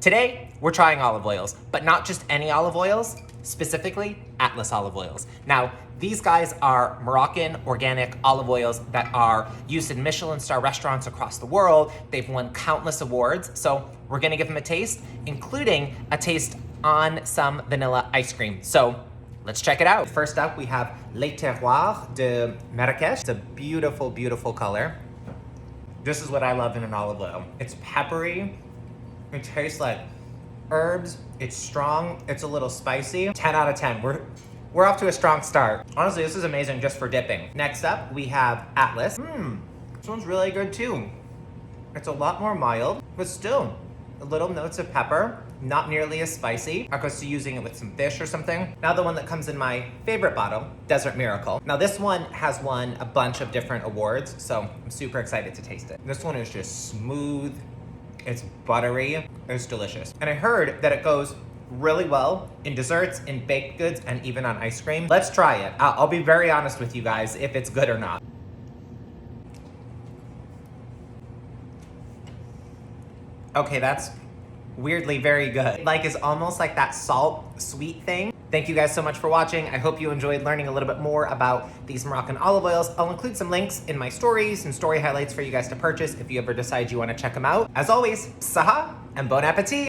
Today, we're trying olive oils, but not just any olive oils, specifically Atlas olive oils. Now, these guys are Moroccan organic olive oils that are used in Michelin star restaurants across the world. They've won countless awards, so we're gonna give them a taste, including a taste on some vanilla ice cream. So let's check it out. First up, we have Les Terroirs de Marrakech. It's a beautiful, beautiful color. This is what I love in an olive oil. It's peppery, it tastes like herbs, it's strong, it's a little spicy. 10 out of 10, we're off to a strong start. Honestly, this is amazing just for dipping. Next up, we have Atlas. This one's really good too. It's a lot more mild, but still, a little notes of pepper, not nearly as spicy. I could see using it with some fish or something. Now the one that comes in my favorite bottle, Desert Miracle. Now this one has won a bunch of different awards, so I'm super excited to taste it. This one is just smooth, it's buttery, it's delicious. And I heard that it goes really well in desserts, in baked goods, and even on ice cream. Let's try it. I'll be very honest with you guys if it's good or not. Okay, that's weirdly very good. Like, it's almost like that salt sweet thing. Thank you guys so much for watching. I hope you enjoyed learning a little bit more about these Moroccan olive oils. I'll include some links in my stories and story highlights for you guys to purchase if you ever decide you want to check them out. As always, Saha and bon appetit.